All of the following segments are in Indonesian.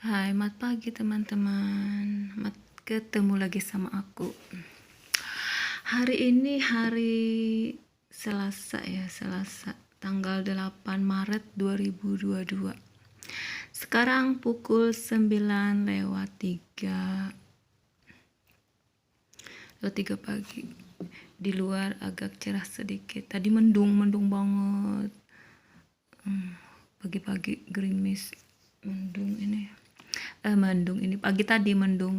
Hai, mat pagi teman-teman. Mat ketemu lagi sama aku. Hari ini hari Selasa ya, Selasa tanggal 8 Maret 2022. Sekarang pukul 9:03 pagi. Di luar agak cerah sedikit. Tadi mendung banget. Pagi-pagi gerimis, mendung ini pagi tadi mendung,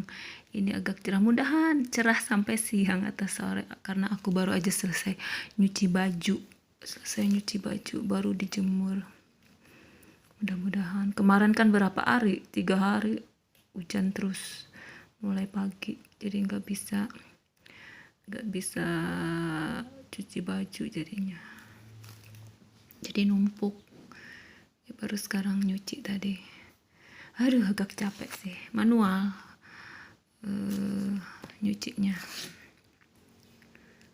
ini agak cerah, mudahan cerah sampai siang atau sore karena aku baru aja selesai nyuci baju baru dijemur. Mudah-mudahan, kemarin kan berapa hari, 3 hari hujan terus mulai pagi, jadi nggak bisa cuci baju, jadi numpuk ya, baru sekarang nyuci tadi. Aduh, agak capek sih, manual nyucinya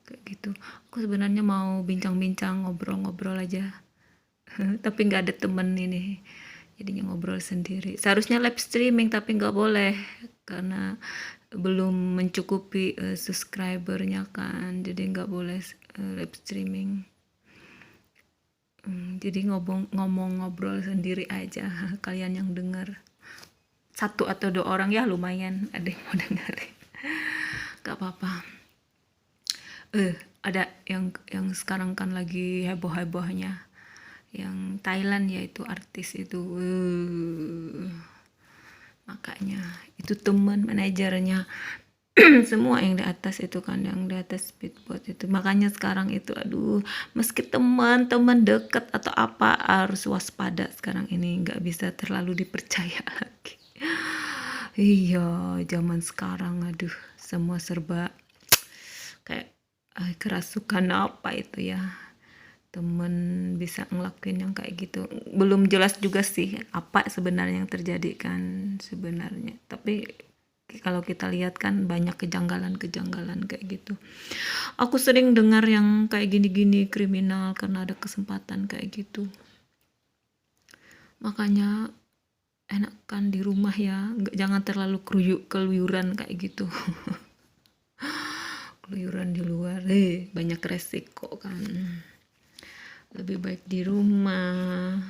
kayak gitu. Aku sebenarnya mau bincang-bincang, ngobrol-ngobrol aja tapi nggak ada temen ini, jadinya ngobrol sendiri. Seharusnya live streaming tapi nggak boleh karena belum mencukupi subscribernya kan, jadi nggak boleh live streaming. Jadi ngomong ngobrol sendiri aja, kalian yang dengar 1 atau 2 orang ya lumayan, ada yang mau dengerin. Gak apa-apa. Ada yang sekarang kan lagi heboh-hebohnya, yang Thailand, yaitu artis itu. Makanya itu teman manajernya semua yang di atas itu kan, yang di atas speedboat itu. Makanya sekarang itu aduh, meski teman-teman dekat atau apa harus waspada sekarang ini, nggak bisa terlalu dipercaya lagi. Iya, zaman sekarang aduh semua serba kayak kerasukan apa itu ya, temen bisa ngelakuin yang kayak gitu. Belum jelas juga sih apa sebenarnya yang terjadi kan sebenarnya, tapi kalau kita lihat kan banyak kejanggalan kayak gitu. Aku sering dengar yang kayak gini-gini kriminal karena ada kesempatan kayak gitu. Makanya enakan di rumah ya, jangan terlalu keluyuran kayak gitu. Keluyuran di luar banyak resiko kan, lebih baik di rumah.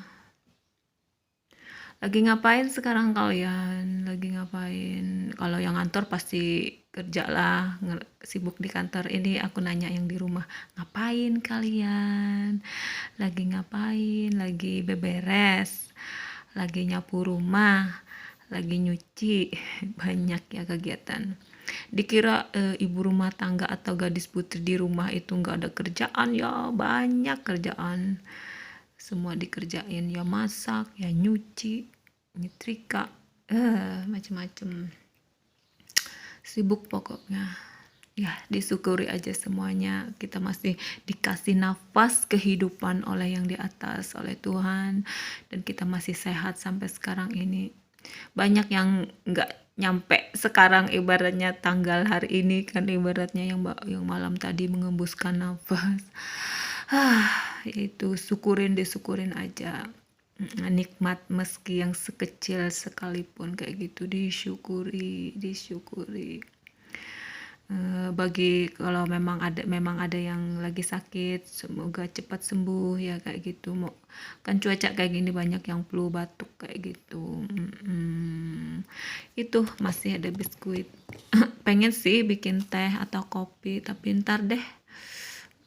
Lagi ngapain sekarang kalian? Lagi ngapain? Kalau yang kantor pasti kerja lah, sibuk di kantor. Ini aku nanya yang di rumah, ngapain kalian? Lagi ngapain? Lagi beberes, lagi nyapu rumah, lagi nyuci. Banyak ya kegiatan. Dikira ibu rumah tangga atau gadis putri di rumah itu nggak ada kerjaan, ya banyak kerjaan. Semua dikerjain, ya masak, ya nyuci, nyetrika, macem-macem. Sibuk pokoknya. Ya, disyukuri aja semuanya. Kita masih dikasih nafas kehidupan oleh yang di atas, oleh Tuhan, dan kita masih sehat sampai sekarang ini. Banyak yang nggak nyampe sekarang, ibaratnya tanggal hari ini kan, ibaratnya yang malam tadi mengembuskan nafas. Itu disyukurin aja. Nikmat meski yang sekecil sekalipun kayak gitu, disyukuri. Bagi kalau memang ada yang lagi sakit, semoga cepat sembuh ya kayak gitu. Kan cuaca kayak gini banyak yang flu, batuk kayak gitu. Itu masih ada biskuit. Pengen sih bikin teh atau kopi, tapi ntar deh,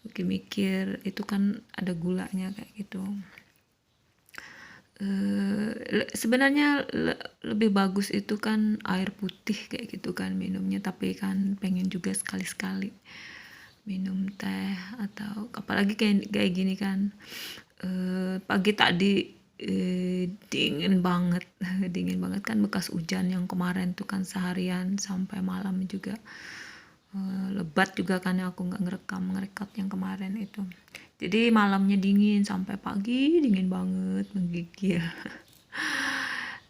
mikir itu kan ada gulanya kayak gitu. Sebenarnya lebih bagus itu kan air putih kayak gitu kan minumnya, tapi kan pengen juga sekali-sekali minum teh, atau apalagi kayak gini kan. Pagi tadi dingin banget dingin banget kan, bekas hujan yang kemarin tuh kan seharian sampai malam juga. Lebat juga kan, aku nggak ngerekam yang kemarin itu, jadi malamnya dingin sampai pagi dingin banget, menggigil.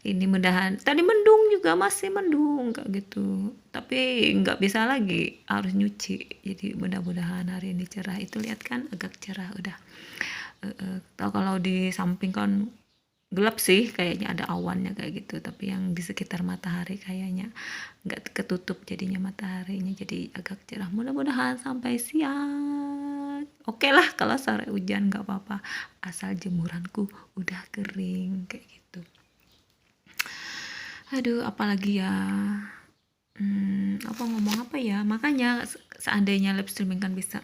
Ini mudahan, tadi mendung juga, masih mendung kayak gitu, tapi nggak bisa lagi, harus nyuci. Jadi mudah-mudahan hari ini cerah. Itu lihat kan agak cerah udah. Kalau di samping kan gelap sih, kayaknya ada awannya kayak gitu, tapi yang di sekitar matahari kayaknya nggak ketutup jadinya mataharinya, jadi agak cerah. Mudah-mudahan sampai siang. Oke lah kalau sore hujan nggak apa-apa, asal jemuranku udah kering kayak gitu. Aduh, apalagi ya. Apa ngomong apa ya, makanya seandainya live streaming kan bisa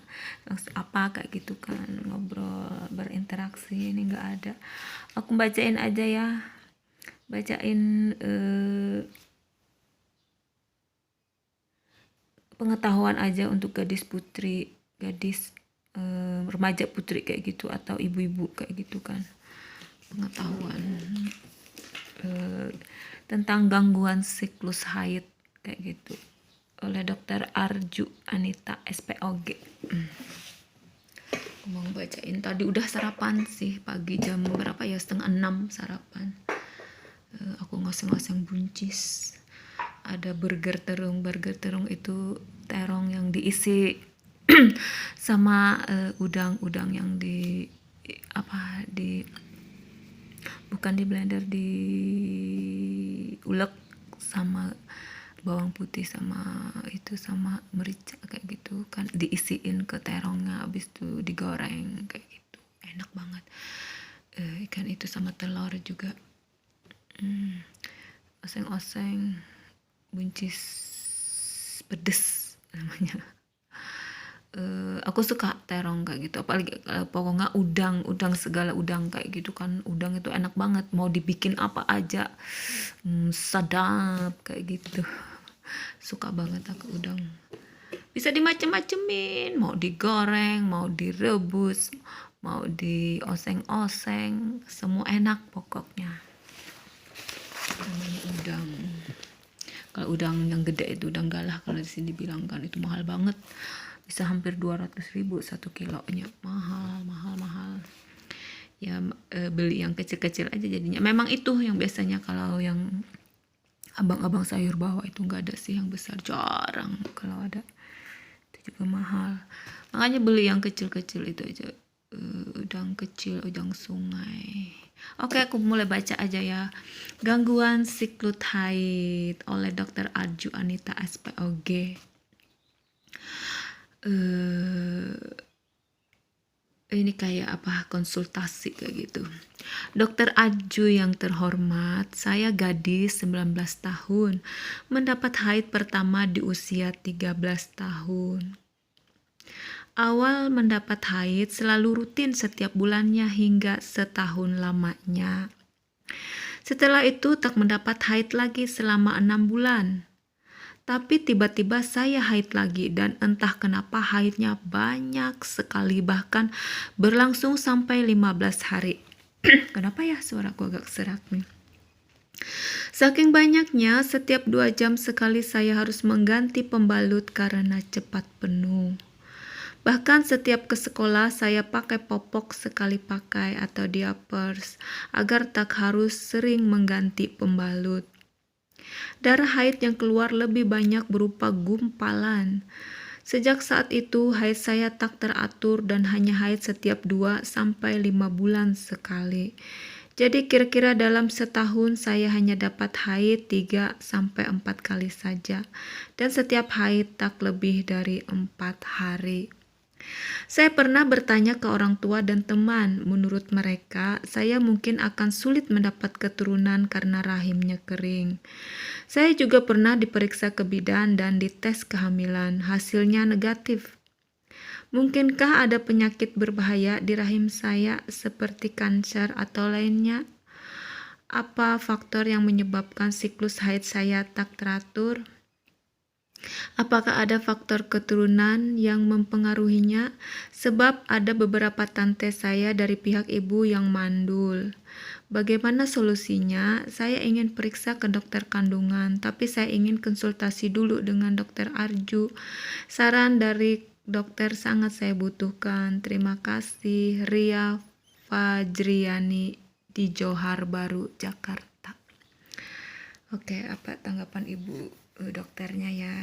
apa kayak gitu kan, ngobrol berinteraksi, ini nggak ada. Aku bacain aja ya, bacain pengetahuan aja untuk gadis putri, gadis remaja putri kayak gitu, atau ibu-ibu kayak gitu kan, pengetahuan tentang gangguan siklus haid kayak gitu oleh Dr. Arju Anita SPOG. Mau bacain, tadi udah sarapan sih pagi jam berapa ya, 5:30 sarapan. Aku ngoseng-ngoseng buncis, ada burger terung itu terong yang diisi sama udang yang di apa, di bukan di blender, di ulek sama bawang putih sama itu sama merica kayak gitu kan, diisiin ke terongnya, habis itu digoreng kayak gitu, enak banget. Ikan itu sama telur juga, oseng-oseng buncis pedes namanya. Aku suka terong kayak gitu, apalagi pokoknya udang segala udang kayak gitu kan, udang itu enak banget, mau dibikin apa aja sedap kayak gitu. Suka banget aku udang, bisa dimacem-macemin, mau digoreng, mau direbus, mau dioseng-oseng, semua enak pokoknya. Namanya udang. Kalau udang yang gede itu udang galah, kalau di sini bilang kan itu mahal banget, bisa hampir 200.000 1 kilonya, mahal ya. Beli yang kecil-kecil aja jadinya. Memang itu yang biasanya kalau yang abang-abang sayur bawa itu nggak ada sih, yang besar jarang kalau ada, itu juga mahal, makanya beli yang kecil-kecil itu aja. Udang kecil, udang sungai. Oke, aku mulai baca aja ya. Gangguan siklus haid oleh Dr. Arju Anita SPOG. Ini kayak apa, konsultasi kayak gitu. Dokter Aju yang terhormat, saya gadis 19 tahun, mendapat haid pertama di usia 13 tahun. Awal mendapat haid selalu rutin setiap bulannya hingga setahun lamanya. Setelah itu tak mendapat haid lagi selama 6 bulan. Tapi tiba-tiba saya haid lagi, dan entah kenapa haidnya banyak sekali, bahkan berlangsung sampai 15 hari. Kenapa ya suaraku agak serak nih? Saking banyaknya, setiap 2 jam sekali saya harus mengganti pembalut karena cepat penuh. Bahkan setiap ke sekolah saya pakai popok sekali pakai atau diapers agar tak harus sering mengganti pembalut. Darah haid yang keluar lebih banyak berupa gumpalan. Sejak saat itu, haid saya tak teratur dan hanya haid setiap 2-5 bulan sekali. Jadi kira-kira dalam setahun saya hanya dapat haid 3-4 kali saja. Dan setiap haid tak lebih dari 4 hari. Saya pernah bertanya ke orang tua dan teman. Menurut mereka, saya mungkin akan sulit mendapat keturunan karena rahimnya kering. Saya juga pernah diperiksa ke bidan dan dites kehamilan. Hasilnya negatif. Mungkinkah ada penyakit berbahaya di rahim saya seperti kanker atau lainnya? Apa faktor yang menyebabkan siklus haid saya tak teratur? Apakah ada faktor keturunan yang mempengaruhinya? Sebab ada beberapa tante saya dari pihak ibu yang mandul. Bagaimana solusinya? Saya ingin periksa ke dokter kandungan, tapi saya ingin konsultasi dulu dengan dokter Arju. Saran dari dokter sangat saya butuhkan. Terima kasih. Ria Fajriani di Johar Baru, Jakarta. Oke, apa tanggapan ibu dokternya ya?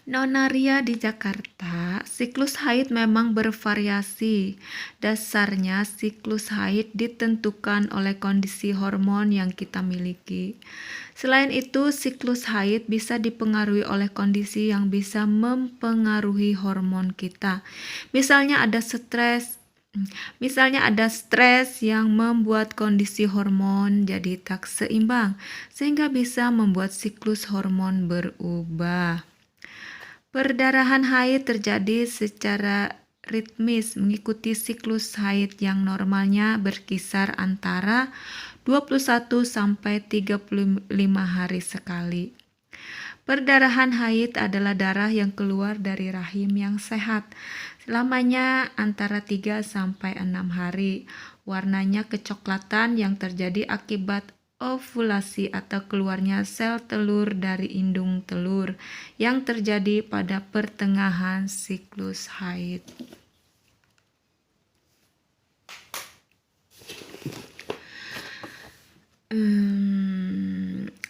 Nona Ria di Jakarta, siklus haid memang bervariasi. Dasarnya, siklus haid ditentukan oleh kondisi hormon yang kita miliki. Selain itu, siklus haid bisa dipengaruhi oleh kondisi yang bisa mempengaruhi hormon kita. Misalnya ada stres. Misalnya ada stres yang membuat kondisi hormon jadi tak seimbang, sehingga bisa membuat siklus hormon berubah. Perdarahan haid terjadi secara ritmis mengikuti siklus haid yang normalnya berkisar antara 21 sampai 35 hari sekali. Perdarahan haid adalah darah yang keluar dari rahim yang sehat. Lamanya antara 3 sampai 6 hari. Warnanya kecoklatan yang terjadi akibat ovulasi atau keluarnya sel telur dari indung telur yang terjadi pada pertengahan siklus haid.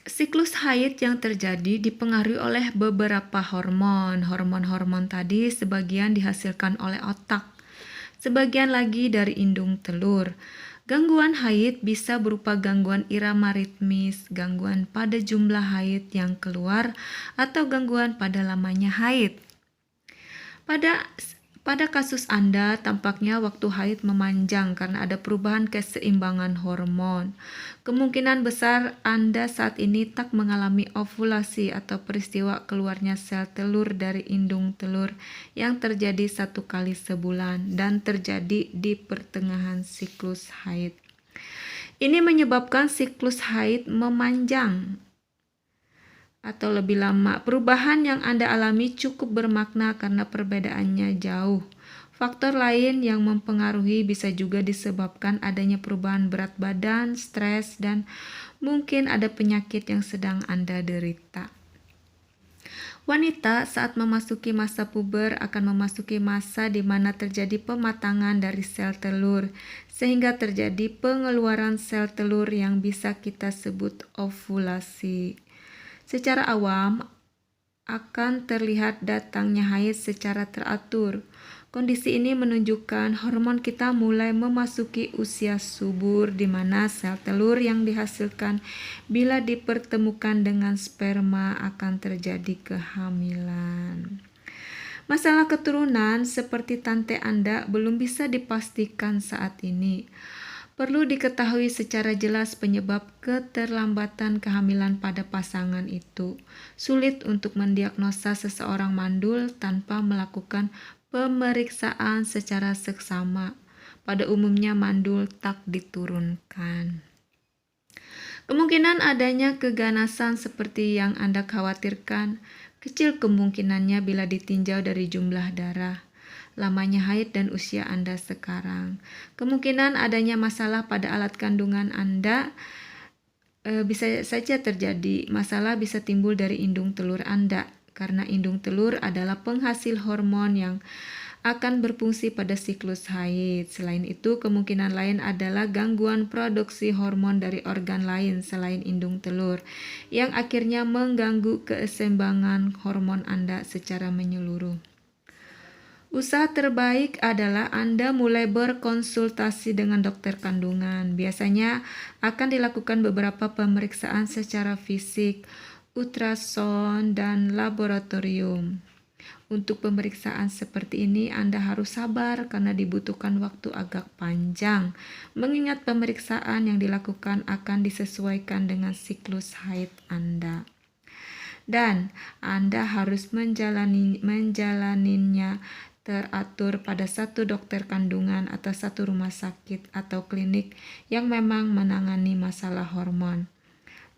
Siklus haid yang terjadi dipengaruhi oleh beberapa hormon. Hormon-hormon tadi sebagian dihasilkan oleh otak, sebagian lagi dari indung telur. Gangguan haid bisa berupa gangguan irama ritmis, gangguan pada jumlah haid yang keluar, atau gangguan pada lamanya haid. Pada kasus Anda, tampaknya waktu haid memanjang karena ada perubahan keseimbangan hormon. Kemungkinan besar Anda saat ini tak mengalami ovulasi atau peristiwa keluarnya sel telur dari indung telur yang terjadi 1 kali sebulan dan terjadi di pertengahan siklus haid. Ini menyebabkan siklus haid memanjang atau lebih lama. Perubahan yang Anda alami cukup bermakna karena perbedaannya jauh. Faktor lain yang mempengaruhi bisa juga disebabkan adanya perubahan berat badan, stres, dan mungkin ada penyakit yang sedang Anda derita. Wanita saat memasuki masa puber akan memasuki masa di mana terjadi pematangan dari sel telur, sehingga terjadi pengeluaran sel telur yang bisa kita sebut ovulasi. Secara awam, akan terlihat datangnya haid secara teratur. Kondisi ini menunjukkan hormon kita mulai memasuki usia subur di mana sel telur yang dihasilkan bila dipertemukan dengan sperma akan terjadi kehamilan. Masalah keturunan seperti tante Anda belum bisa dipastikan saat ini. Perlu diketahui secara jelas penyebab keterlambatan kehamilan pada pasangan itu. Sulit untuk mendiagnosa seseorang mandul tanpa melakukan pemeriksaan secara seksama. Pada umumnya mandul tak diturunkan. Kemungkinan adanya keganasan seperti yang Anda khawatirkan kecil kemungkinannya bila ditinjau dari jumlah darah, lamanya haid, dan usia Anda sekarang. Kemungkinan adanya masalah pada alat kandungan Anda bisa saja terjadi. Masalah bisa timbul dari indung telur Anda, karena indung telur adalah penghasil hormon yang akan berfungsi pada siklus haid. Selain itu, kemungkinan lain adalah gangguan produksi hormon dari organ lain selain indung telur, yang akhirnya mengganggu keseimbangan hormon Anda secara menyeluruh. Usaha terbaik adalah Anda mulai berkonsultasi dengan dokter kandungan. Biasanya akan dilakukan beberapa pemeriksaan secara fisik, ultrasound, dan laboratorium. Untuk pemeriksaan seperti ini Anda harus sabar karena dibutuhkan waktu agak panjang, mengingat pemeriksaan yang dilakukan akan disesuaikan dengan siklus haid Anda. Dan Anda harus menjalaninya teratur pada satu dokter kandungan atau satu rumah sakit atau klinik yang memang menangani masalah hormon.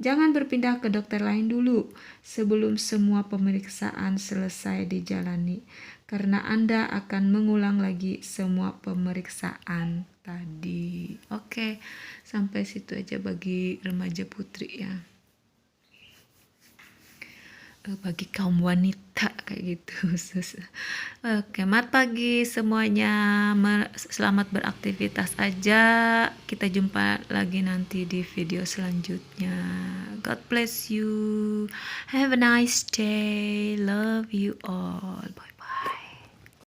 Jangan berpindah ke dokter lain dulu sebelum semua pemeriksaan selesai dijalani, karena Anda akan mengulang lagi semua pemeriksaan tadi. Oke, sampai situ aja bagi remaja putri ya. Bagi kaum wanita kayak gitu. Oke, selamat pagi semuanya. Selamat beraktivitas aja. Kita jumpa lagi nanti di video selanjutnya. God bless you. Have a nice day. Love you all. Bye.